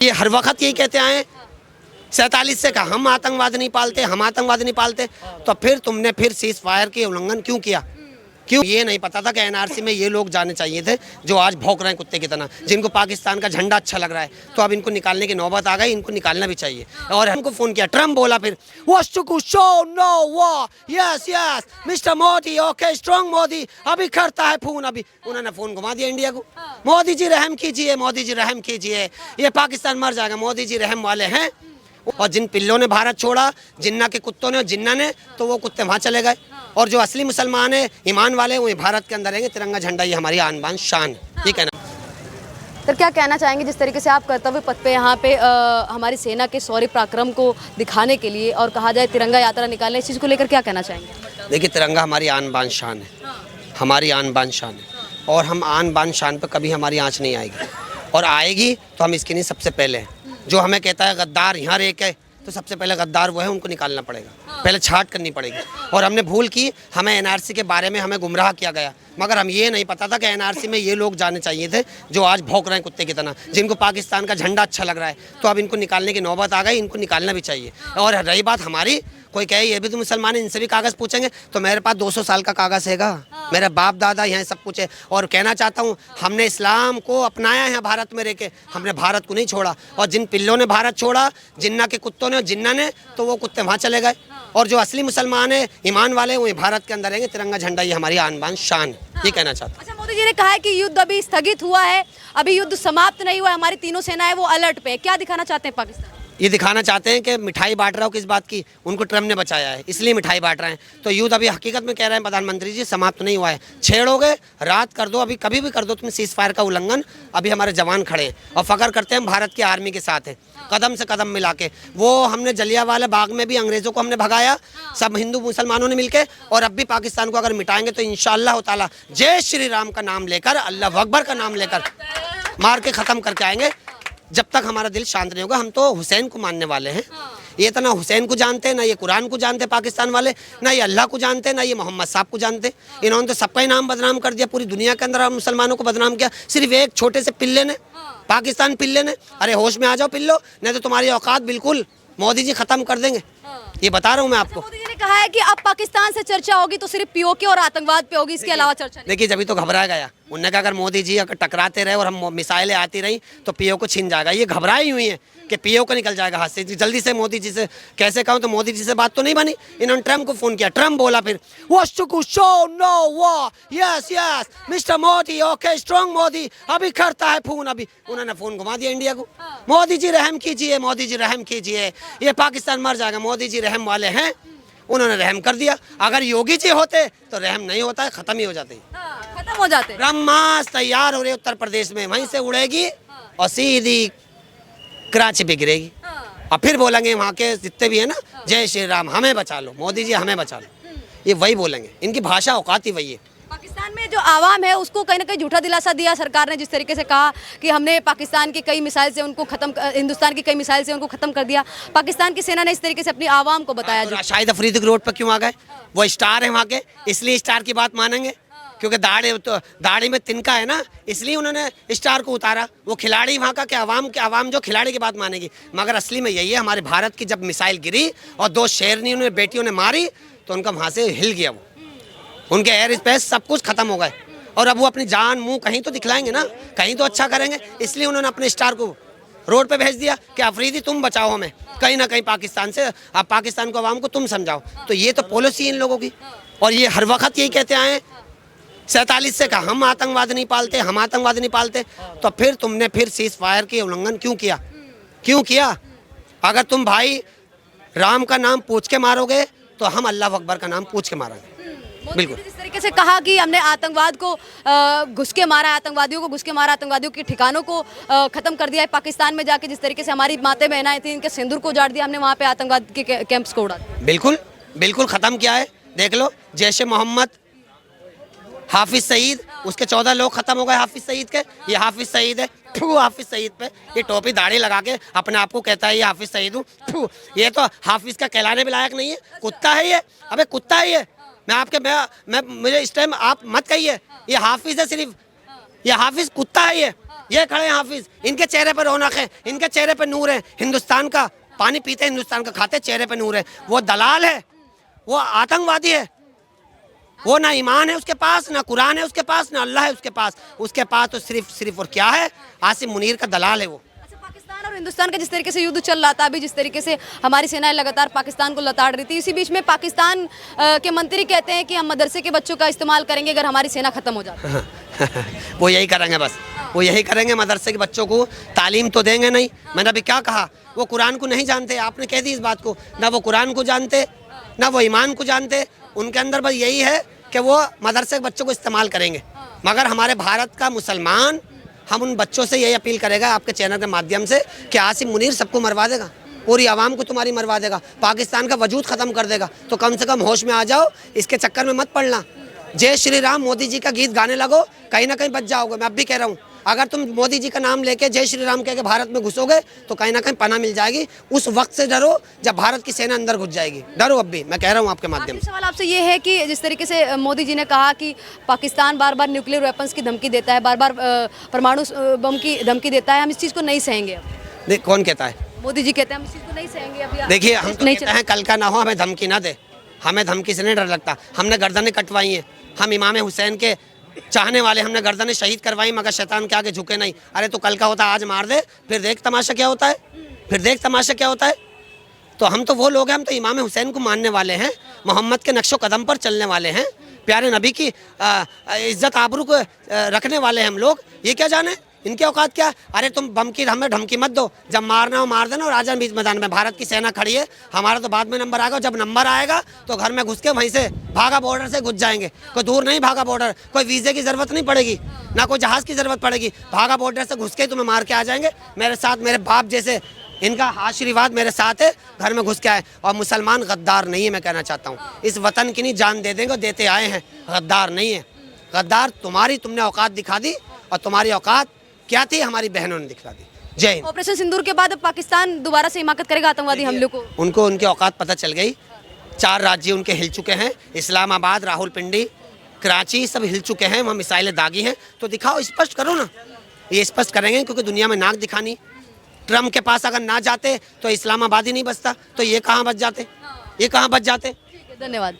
ये हर वक्त यही कहते आए 47 से कहा हम आतंकवाद नहीं पालते, हम आतंकवाद नहीं पालते, तो फिर तुमने फिर सीज फायर के उल्लंघन क्यों किया? क्यों? ये नहीं पता था कि एनआरसी में ये लोग जाने चाहिए थे जो आज भौंक रहे हैं कुत्ते की तरह, जिनको पाकिस्तान का झंडा अच्छा लग रहा है, तो अब इनको निकालने की नौबत आ गई, इनको निकालना भी चाहिए। और हमको फोन किया, ट्रम्प बोला फिर yes yes mister Modi, okay strong Modi, अभी करता है फोन, अभी उन्होंने फोन घुमा दिया इंडिया को। मोदी जी रहम कीजिए, मोदी जी रहम कीजिए, ये पाकिस्तान मर जाएगा, मोदी जी रहम वाले हैं। और जिन पिल्लों ने भारत छोड़ा, जिन्ना के कुत्तों ने और जिन्ना ने, तो वो कुत्ते वहाँ चले गए। और जो असली मुसलमान है, ईमान वाले, वो भारत के अंदर रहेंगे। तिरंगा झंडा ये हमारी आन बान शान है, ये कहना। तो क्या कहना चाहेंगे जिस तरीके से आप कर्तव्य पथ पे यहाँ पे हमारी सेना के शौर्य पराक्रम को दिखाने के लिए और कहा जाए तिरंगा यात्रा निकालने, इस चीज़ को लेकर क्या कहना चाहेंगे? देखिए, तिरंगा हमारी आन बान शान है, हमारी आन बान शान है, और हम आन बान शान पर कभी हमारी आँच नहीं आएगी, और आएगी तो हम इसके लिए सबसे पहले हैं। जो हमें कहता है गद्दार यहाँ रह के, तो सबसे पहले गद्दार वो है, उनको निकालना पड़ेगा, पहले छाट करनी पड़ेगी। और हमने भूल की, हमें एनआरसी के बारे में हमें गुमराह किया गया, मगर हम ये नहीं पता था कि एनआरसी में ये लोग जाने चाहिए थे जो आज भौंक रहे हैं कुत्ते की तरह, जिनको पाकिस्तान का झंडा अच्छा लग रहा है, तो अब इनको निकालने की नौबत आ गई, इनको निकालना भी चाहिए। और रही बात हमारी, कोई कहे ये भी तो मुसलमान है, इनसे भी कागज़ पूछेंगे, तो मेरे पास 200 साल का कागज़ हैगा, मेरे बाप दादा यहाँ सब कुछ है। और कहना चाहता हूँ, हमने इस्लाम को अपनाया है भारत में रह के, हमने भारत को नहीं छोड़ा। और जिन पिल्लों ने भारत छोड़ा, जिन्ना के कुत्तों ने और जिन्ना ने, तो वो कुत्ते वहाँ चले गए। और जो असली मुसलमान है, ईमान वाले, वो भारत के अंदर रहेंगे। तिरंगा झंडा ये हमारी आन बान शान है, ये कहना चाहता हूँ। अच्छा, मोदी जी ने कहा है कि युद्ध अभी स्थगित हुआ है, अभी युद्ध समाप्त नहीं हुआ है, हमारी तीनों सेनाएं वो अलर्ट पे, क्या दिखाना चाहते हैं पाकिस्तान? ये दिखाना चाहते हैं कि मिठाई बांट रहा हो किस बात की, उनको ट्रम्प ने बचाया है, इसलिए मिठाई बांट रहे हैं। तो युद्ध अभी हकीकत में कह रहे हैं प्रधानमंत्री जी, समाप्त नहीं हुआ है। छेड़ोगे, रात कर दो, अभी कभी भी कर दो तुम सीज फायर का उल्लंघन, अभी हमारे जवान खड़े हैं और फख्र करते हैं हम भारत की आर्मी के साथ है, कदम से कदम मिला के। वो हमने जलियांवाला बाग में भी अंग्रेज़ों को हमने भगाया, सब हिंदू मुसलमानों ने मिलकर, और अब भी पाकिस्तान को अगर मिटाएंगे तो इंशाअल्लाह ताला जय श्री राम का नाम लेकर, अल्लाह अकबर का नाम लेकर मार के ख़त्म करके आएंगे। जब तक हमारा दिल शांत नहीं होगा, हम तो हुसैन को मानने वाले हैं। ये तो ना हुसैन को जानते हैं, ना ये कुरान को जानते पाकिस्तान वाले, ना ये अल्लाह को जानते हैं, ना ये मोहम्मद साहब को जानते। इन्होंने तो सबका ही नाम बदनाम कर दिया, पूरी दुनिया के अंदर मुसलमानों को बदनाम किया, सिर्फ एक छोटे से पिल्ले ने, पाकिस्तान पिल्ले ने। अरे होश में आ जाओ पिल्लो, नहीं तो तुम्हारी औकात बिल्कुल मोदी जी खत्म कर देंगे, ये बता रहा हूँ मैं आपको। मोदी जी ने कहा है कि अब पाकिस्तान से चर्चा होगी तो सिर्फ पीओके और आतंकवाद पे होगी, इसके अलावा चर्चा नहीं। देखिए, जब तो घबराया गया, उन्होंने कहा अगर मोदी जी अगर टकराते रहे और हम मिसाइलें आती रही तो पीओ को छिन जाएगा। ये घबराई हुई है कि पीओ को निकल जाएगा हाथ से। जल्दी से मोदी जी से कैसे कहूँ, तो मोदी जी से बात तो नहीं बनी। इन्होंने ट्रम्प को फोन किया, ट्रम्प बोला फिर yes yes mister Modi, okay strong Modi, अभी करता है फोन, अभी उन्होंने फोन घुमा दिया इंडिया को। मोदी जी रहम कीजिए, मोदी जी रहम कीजिए, ये पाकिस्तान मर जाएगा, मोदी जी रहम वाले हैं। उन्होंने रहम कर दिया। अगर योगी जी होते तो रहम नहीं होता है, खत्म ही हो जाते, खत्म हो जाते। ब्रह्मास्त्र तैयार हो रहे उत्तर प्रदेश में, वहीं से उड़ेगी और सीधी कराची पे गिरेगी। और फिर बोलेंगे वहाँ के जितने भी है ना, जय श्री राम, हमें बचा लो, मोदी जी हमें बचा लो, ये वही बोलेंगे। इनकी भाषा औकात ही वही है। पाकिस्तान में जो आवाम है उसको कहीं ना कहीं झूठा दिलासा दिया सरकार ने, जिस तरीके से कहा कि हमने पाकिस्तान की कई मिसाइल से उनको खत्म, हिंदुस्तान की कई मिसाइल से उनको खत्म कर दिया। पाकिस्तान की सेना ने इस तरीके से अपनी आवाम को बताया। तो शाहिद अफरीदी के रोड पर क्यों आ गए? वो स्टार है वहाँ के, इसलिए स्टार की बात मानेंगे, क्योंकि दाढ़ी में तिनका है ना, इसलिए उन्होंने स्टार को उतारा। वो खिलाड़ी वहाँ का क्या, आवाम जो खिलाड़ी की बात मानेगी, मगर असली में यही है। हमारे भारत की जब मिसाइल गिरी और 2 शेरनियों ने बेटियों ने मारी, तो उनका वहाँ से हिल गया, वो उनके एयर स्पेस सब कुछ खत्म हो गए। और अब वो अपनी जान मुंह कहीं तो दिखलाएंगे ना, कहीं तो अच्छा करेंगे, इसलिए उन्होंने अपने स्टार को रोड पे भेज दिया कि अफरीदी तुम बचाओ हमें कहीं ना कहीं पाकिस्तान से, अब पाकिस्तान को आवाम को तुम समझाओ। तो ये तो पॉलिसी है इन लोगों की, और ये हर वक्त यही कहते आए हैं 47 से कहा हम आतंकवाद नहीं पालते, हम आतंकवाद नहीं पालते, तो फिर तुमने फिर सीज फायर के उल्लंघन क्यों किया? क्यों किया? अगर तुम भाई राम का नाम पूछ के मारोगे तो हम अल्लाह अकबर का नाम पूछ के मारेंगे। बिल्कुल। जिस तरीके से कहा कि हमने आतंकवाद को घुस के मारा, आतंकवादियों को घुस के मारा, आतंकवादियों के ठिकानों को खत्म कर दिया है। पाकिस्तान में जाके जिस तरीके से हमारी माते बहनाएं थी, इनके सिंदूर को उजाड़ दिया हमने, वहाँ पे आतंकवाद के कैंप्स को उड़ा दिया। बिल्कुल बिल्कुल खत्म किया है। देख लो, जैश ए मोहम्मद, हाफिज सईद, उसके 14 लोग खत्म हो गए हाफिज सईद के। ये हाफिज सईद है, हाफिज सईद पे ये टोपी दाढ़ी लगा के अपने आप को कहता है ये हाफिज सईद हूँ। ये तो हाफिज का कहलाने भी लायक नहीं है, कुत्ता है ये। अबे कुत्ता है ये। मैं मुझे इस टाइम आप मत कहिए ये हाफिज है, सिर्फ ये हाफिज कुत्ता है ये। ये खड़े हैं हाफिज, इनके चेहरे पर रौनक है, इनके चेहरे पर नूर है। हिंदुस्तान का पानी पीते, हिंदुस्तान का खाते, चेहरे पर नूर है। वो दलाल है, वो आतंकवादी है, वो ना ईमान है उसके पास, ना कुरान है उसके पास, ना अल्लाह है उसके पास तो सिर्फ और क्या है, आसिम मुनीर का दलाल है वो। अच्छा, पाकिस्तान और हिंदुस्तान का जिस तरीके से युद्ध चल रहा था, अभी जिस तरीके से हमारी सेनाएं लगातार पाकिस्तान को लताड़ रही थी, इसी बीच में पाकिस्तान के मंत्री कहते हैं कि हम मदरसे के बच्चों का इस्तेमाल करेंगे अगर हमारी सेना खत्म हो जाती है। वो यही करेंगे, बस वो यही करेंगे। मदरसे के बच्चों को तालीम तो देंगे नहीं। मैंने अभी क्या कहा, वो कुरान को नहीं जानते, आपने कह दी इस बात को, ना वो कुरान को जानते, ना वो ईमान को जानते। उनके अंदर बस यही है कि वो मदरसे के बच्चों को इस्तेमाल करेंगे। मगर हमारे भारत का मुसलमान, हम उन बच्चों से यही अपील करेगा आपके चैनल के माध्यम से कि आसिम मुनीर सबको मरवा देगा, पूरी आवाम को तुम्हारी मरवा देगा, पाकिस्तान का वजूद ख़त्म कर देगा। तो कम से कम होश में आ जाओ, इसके चक्कर में मत पड़ना। जय श्री राम मोदी जी का गीत गाने लगो, कहीं ना कहीं बच जाओगे। मैं अब भी कह रहा हूँ, अगर तुम मोदी जी का नाम लेके जय श्री राम कह के भारत में घुसोगे तो कहीं ना कहीं पनाह मिल जाएगी। उस वक्त से डरो जब भारत की सेना अंदर घुस जाएगी, डरो। अब भी मैं कह रहा हूँ आपके माध्यम से। सवाल आपसे ये है कि जिस तरीके से मोदी जी ने कहा कि पाकिस्तान बार बार न्यूक्लियर वेपन्स की धमकी देता है, बार बार परमाणु बम की धमकी देता है, हम इस चीज़ को नहीं सहेंगे। देख, कौन कहता है? मोदी जी कहते हैं हम इस चीज़ को नहीं सहेंगे। अभी देखिए, हम तो कहते हैं कल का ना हो, हमें धमकी ना दे। हमें धमकी से नहीं डर लगता। हमने गर्दनें कटवाई हैं, हम इमाम हुसैन के चाहने वाले, हमने गर्दनें शहीद करवाई, मगर शैतान के आगे झुके नहीं। अरे तो कल का होता है आज मार दे, फिर देख तमाशा क्या होता है, फिर देख तमाशा क्या होता है। तो हम तो वो लोग हैं, हम तो इमाम हुसैन को मानने वाले हैं, मोहम्मद के नक्शो कदम पर चलने वाले हैं, प्यारे नबी की इज्जत आबरू को रखने वाले हैं हम लोग। ये क्या जाने इनके औकात क्या? अरे तुम बम की हमें धमकी मत दो, जब मारना हो मार देना और आ जाना बीच मैदान में। भारत की सेना खड़ी है, हमारा तो बाद में नंबर आएगा। जब नंबर आएगा तो घर में घुस के वहीं से भागा बॉर्डर से घुस जाएंगे। कोई दूर नहीं भागा बॉर्डर, कोई वीज़े की ज़रूरत नहीं पड़ेगी, ना कोई जहाज़ की ज़रूरत पड़ेगी। भागा बॉर्डर से घुस के तुम्हें मार के आ जाएंगे। मेरे साथ मेरे बाप जैसे इनका आशीर्वाद मेरे साथ है, घर में घुस के आए। और मुसलमान गद्दार नहीं है, मैं कहना चाहता हूँ। इस वतन की नहीं जान दे देंगे, देते आए हैं, गद्दार नहीं है। गद्दार तुम्हारी, तुमने औकात दिखा दी, और तुम्हारी औकात क्या थी हमारी बहनों ने दिखला दी। जय हिंद। ऑपरेशन सिंदूर के बाद पाकिस्तान दोबारा से हिमाकत करेगा आतंकवादी हमले को? उनको उनकी औकात पता चल गई। 4 राज्य उनके हिल चुके हैं, इस्लामाबाद, रावलपिंडी, कराची, सब हिल चुके हैं। वहाँ मिसाइलें दागी हैं। तो दिखाओ, स्पष्ट करो ना। ये स्पष्ट करेंगे क्योंकि दुनिया में नाक दिखानी। ट्रम्प के पास अगर ना जाते तो इस्लामाबाद ही नहीं बचता, तो ये कहाँ बच जाते, ये कहाँ बच जाते। ठीक है, धन्यवाद।